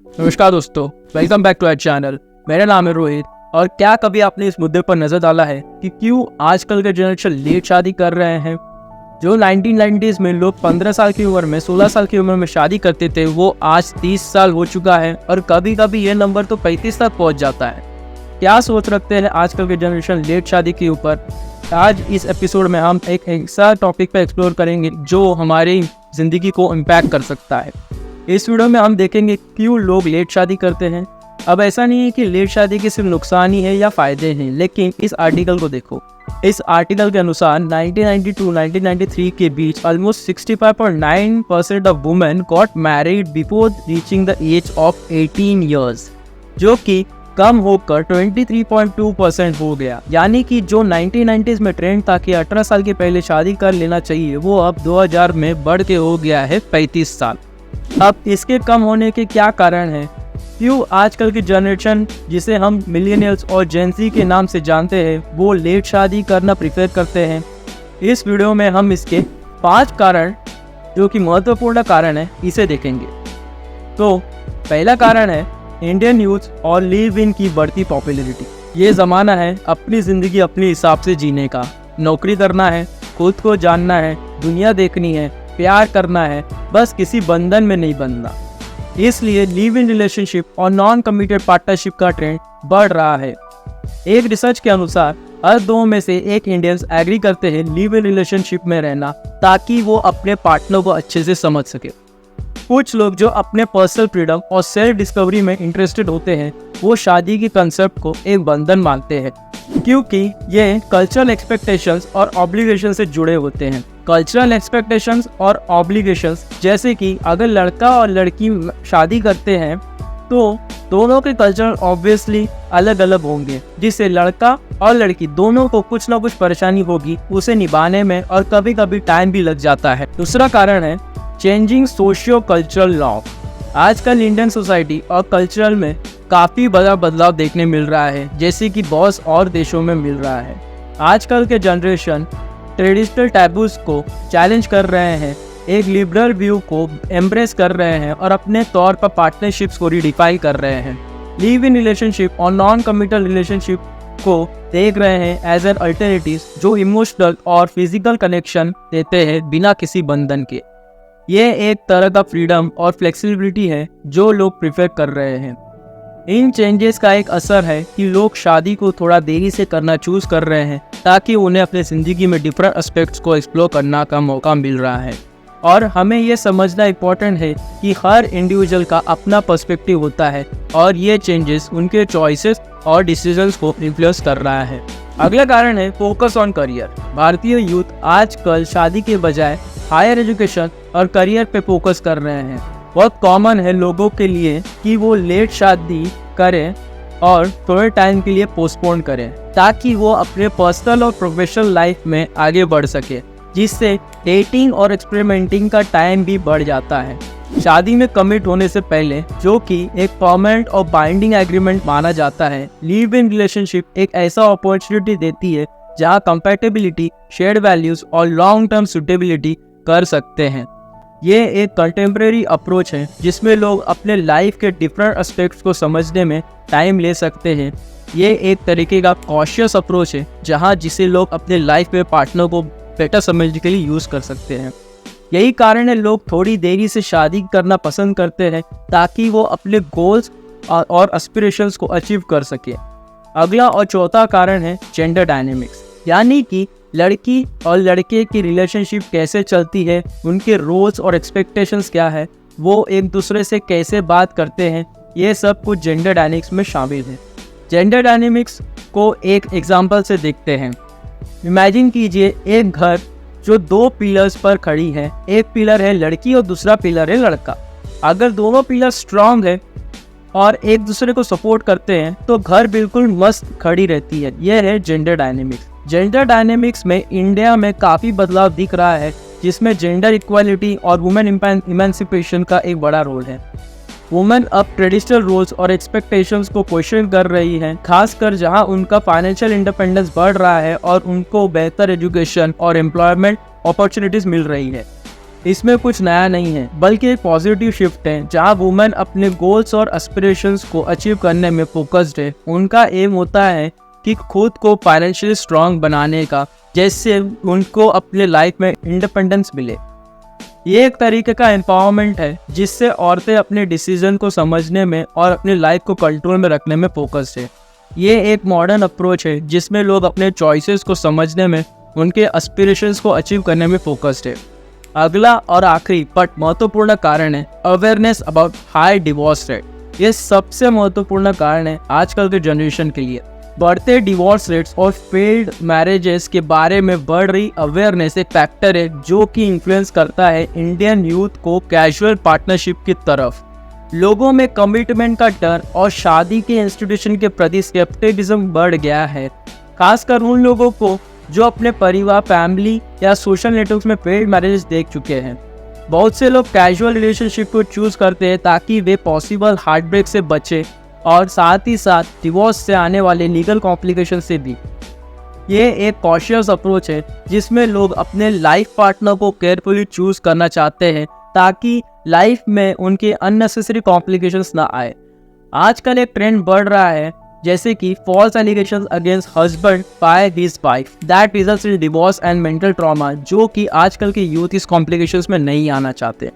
नमस्कार दोस्तों, welcome back to our channel. मेरा नाम है रोहित। और क्या कभी आपने इस मुद्दे पर नजर डाला है कि क्यों आजकल के जनरेशन लेट शादी कर रहे हैं? जो 1990s में लोग 15 साल की उम्र में 16 साल की उम्र में शादी करते थे, वो आज 30 साल हो चुका है और कभी कभी ये नंबर तो 35 तक पहुंच जाता है। क्या सोच रखते हैं आजकल के जनरेशन लेट शादी के ऊपर? आज इस एपिसोड में हम एक ऐसा टॉपिक पर एक्सप्लोर करेंगे जो हमारी ज़िंदगी को इम्पैक्ट कर सकता है। इस वीडियो में हम देखेंगे क्यों लोग लेट शादी करते हैं। अब ऐसा नहीं है कि लेट शादी के सिर्फ नुकसान ही है या फ़ायदे हैं, लेकिन इस आर्टिकल को देखो। इस आर्टिकल के अनुसार 1992-1993 के बीच almost 65.9% of women got married before reaching the age of 18 years, जो कि कम होकर 23.2% हो गया। यानी कि जो 1990s में ट्रेंड था कि 18 साल के पहले शादी कर लेना चाहिए, वो अब 2000 में बढ़ के हो गया है 35 साल। अब इसके कम होने के क्या कारण हैं? क्यों आजकल की जनरेशन, जिसे हम मिलेनियल्स और जेन ज़ी के नाम से जानते हैं, वो लेट शादी करना प्रेफर करते हैं? इस वीडियो में हम इसके 5 कारण, जो कि महत्वपूर्ण कारण है, इसे देखेंगे। तो पहला कारण है इंडियन यूथ और लिव इन की बढ़ती पॉपुलैरिटी। ये ज़माना है अपनी ज़िंदगी अपने हिसाब से जीने का। नौकरी करना है, खुद को जानना है, दुनिया देखनी है, प्यार करना है, बस किसी बंधन में नहीं बंधना। इसलिए लिव इन रिलेशनशिप और नॉन कमिटेड पार्टनरशिप का ट्रेंड बढ़ रहा है। एक रिसर्च के अनुसार हर 2 में से 1 इंडियंस एग्री करते हैं लिव इन रिलेशनशिप में रहना, ताकि वो अपने पार्टनर को अच्छे से समझ सके। कुछ लोग जो अपने पर्सनल फ्रीडम और सेल्फ डिस्कवरी में इंटरेस्टेड होते हैं, वो शादी के कंसेप्ट को एक बंधन मानते हैं, क्योंकि ये कल्चरल एक्सपेक्टेशंस और ऑब्लिगेशन से जुड़े होते हैं। कल्चरल एक्सपेक्टेशंस और ऑब्लिगेशंस जैसे कि अगर लड़का और लड़की शादी करते हैं तो दोनों के कल्चर ऑब्वियसली अलग अलग होंगे, जिससे लड़का और लड़की दोनों को कुछ ना कुछ परेशानी होगी उसे निभाने में, और कभी कभी टाइम भी लग जाता है। दूसरा कारण है चेंजिंग सोशियो कल्चरल नॉर्म। आजकल इंडियन सोसाइटी और कल्चरल में काफ़ी बड़ा बदलाव देखने मिल रहा है, जैसे कि बहुत और देशों में मिल रहा है। आजकल के जनरेशन ट्रेडिशनल टैबूज को चैलेंज कर रहे हैं, एक लिबरल व्यू को एम्ब्रेस कर रहे हैं और अपने तौर पर पार्टनरशिप्स को रिडिफाइन कर रहे हैं। लिव इन रिलेशनशिप और नॉन कमिटल रिलेशनशिप को देख रहे हैं एज एन अल्टरनेटिव, जो इमोशनल और फिजिकल कनेक्शन देते हैं बिना किसी बंधन के। ये एक तरह का फ्रीडम और फ्लेक्सिबिलिटी है जो लोग प्रेफर कर रहे हैं। इन चेंजेस का एक असर है कि लोग शादी को थोड़ा देरी से करना चूज कर रहे हैं, ताकि उन्हें अपने ज़िंदगी में डिफरेंट एस्पेक्ट्स को एक्सप्लोर करने का मौका मिल रहा है। और हमें ये समझना इम्पोर्टेंट है कि हर इंडिविजुअल का अपना पर्सपेक्टिव होता है और ये चेंजेस उनके चॉइसेस और डिसीजंस को इन्फ्लुएंस कर रहा है। अगला कारण है फोकस ऑन करियर। भारतीय यूथ आजकल शादी के बजाय हायर एजुकेशन और करियर पे फोकस कर रहे हैं। बहुत कॉमन है लोगों के लिए कि वो लेट शादी करें और थोड़े टाइम के लिए पोस्टपोन करें, ताकि वो अपने पर्सनल और प्रोफेशनल लाइफ में आगे बढ़ सके, जिससे डेटिंग और एक्सपेरिमेंटिंग का टाइम भी बढ़ जाता है। शादी में कमिट होने से पहले, जो कि एक परमानेंट और बाइंडिंग एग्रीमेंट माना जाता है, लिव इन रिलेशनशिप एक ऐसा अपॉर्चुनिटी देती है जहाँ कंपैटिबिलिटी, शेयर्ड वैल्यूज और लॉन्ग टर्म सुटेबिलिटी कर सकते हैं। ये एक कंटेम्प्रेरी अप्रोच है जिसमें लोग अपने लाइफ के डिफरेंट एस्पेक्ट्स को समझने में टाइम ले सकते हैं। ये एक तरीके का कॉशियस अप्रोच है जहाँ जिसे लोग अपने लाइफ में पार्टनर को बेटर समझने के लिए यूज़ कर सकते हैं। यही कारण है लोग थोड़ी देरी से शादी करना पसंद करते हैं, ताकि वो अपने गोल्स और एस्पिरेशंस को अचीव कर सके। अगला और चौथा कारण है जेंडर डायनेमिक्स, यानी कि लड़की और लड़के की रिलेशनशिप कैसे चलती है, उनके रोल्स और एक्सपेक्टेशंस क्या है, वो एक दूसरे से कैसे बात करते हैं, ये सब कुछ जेंडर डायनेमिक्स में शामिल है। जेंडर डायनेमिक्स को एक एग्जांपल से देखते हैं। इमेजिन कीजिए एक घर जो 2 पिलर्स पर खड़ी है। एक पिलर है लड़की और दूसरा पिलर है लड़का। अगर दोनों पिलर स्ट्रांग है और एक दूसरे को सपोर्ट करते हैं तो घर बिल्कुल मस्त खड़ी रहती है। यह है जेंडर डायनेमिक्स। जेंडर डायनेमिक्स में इंडिया में काफ़ी बदलाव दिख रहा है, जिसमें जेंडर इक्वालिटी और वुमेन इमेंसिपेशन का एक बड़ा रोल है। वुमेन अब ट्रेडिशनल रोल्स और एक्सपेक्टेशंस को क्वेश्चन कर रही हैं, खासकर जहां उनका फाइनेंशियल इंडिपेंडेंस बढ़ रहा है और उनको बेहतर एजुकेशन और एम्प्लॉयमेंट अपॉर्चुनिटीज़ मिल रही है। इसमें कुछ नया नहीं है, बल्कि एक पॉजिटिव शिफ्ट है जहां वुमेन अपने गोल्स और एस्पिरेशंस को अचीव करने में फोकस्ड है। उनका एम होता है कि खुद को फाइनेंशियली स्ट्रांग बनाने का, जैसे उनको अपने लाइफ में इंडिपेंडेंस मिले। ये एक तरीके का एम्पावरमेंट है जिससे औरतें अपने डिसीजन को समझने में और अपनी लाइफ को कंट्रोल में रखने में फोकस्ड है। ये एक मॉडर्न अप्रोच है जिसमें लोग अपने चॉइसेस को समझने में, उनके एस्पिरेशंस को अचीव करने में फोकस्ड है। अगला और आखिरी बट महत्वपूर्ण कारण है awareness about high divorce rate. ये सबसे महत्वपूर्ण कारण है आजकल के जनरेशन के लिए। बढ़ते डिवोर्स रेट्स और फेल्ड मैरिजेस के बारे में बढ़ रही अवेयरनेस एक फैक्टर है जो कि इन्फ्लुएंस करता है इंडियन यूथ को कैजुअल पार्टनरशिप की तरफ। लोगों में कमिटमेंट का डर और शादी के इंस्टीट्यूशन के प्रति स्केप्टिसिज्म बढ़ गया है, खासकर उन लोगों को जो अपने परिवार, फैमिली या सोशल नेटवर्क्स में फेल्ड मैरिजेस देख चुके हैं। बहुत से लोग कैजुअल रिलेशनशिप को चूज करते हैं ताकि वे पॉसिबल हार्ट ब्रेक से बचे और साथ ही साथ डिवोर्स से आने वाले लीगल कॉम्प्लिकेशन से भी। ये एक कॉशियस अप्रोच है जिसमें लोग अपने लाइफ पार्टनर को केयरफुली चूज करना चाहते हैं ताकि लाइफ में उनके अननेसेसरी कॉम्प्लिकेशंस ना आए। आजकल एक ट्रेंड बढ़ रहा है जैसे कि false allegations against husband by his wife that results in divorce and mental trauma, जो कि आजकल के यूथ इस कॉम्प्लिकेशंस में नहीं आना चाहते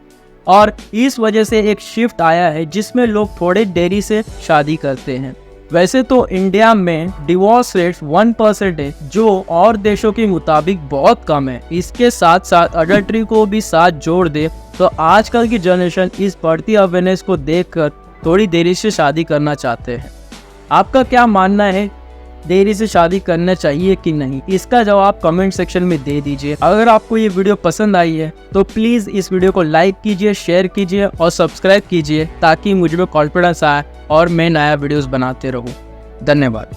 और इस वजह से एक शिफ्ट आया है जिसमें लोग थोड़े देरी से शादी करते हैं। वैसे तो इंडिया में डिवोर्स रेट्स 1% है, जो और देशों के मुताबिक बहुत कम है। इसके साथ साथ अडल्ट्री को भी साथ जोड़ दे तो आजकल की जनरेशन इस बढ़ती अवेयरनेस को देखकर थोड़ी देरी से शादी करना चाहते हैं। आपका क्या मानना है, देरी से शादी करना चाहिए कि नहीं? इसका जवाब कमेंट सेक्शन में दे दीजिए। अगर आपको ये वीडियो पसंद आई है तो प्लीज़ इस वीडियो को लाइक कीजिए, शेयर कीजिए और सब्सक्राइब कीजिए ताकि मुझ में कॉन्फिडेंस आए और मैं नया वीडियोस बनाते रहूं। धन्यवाद।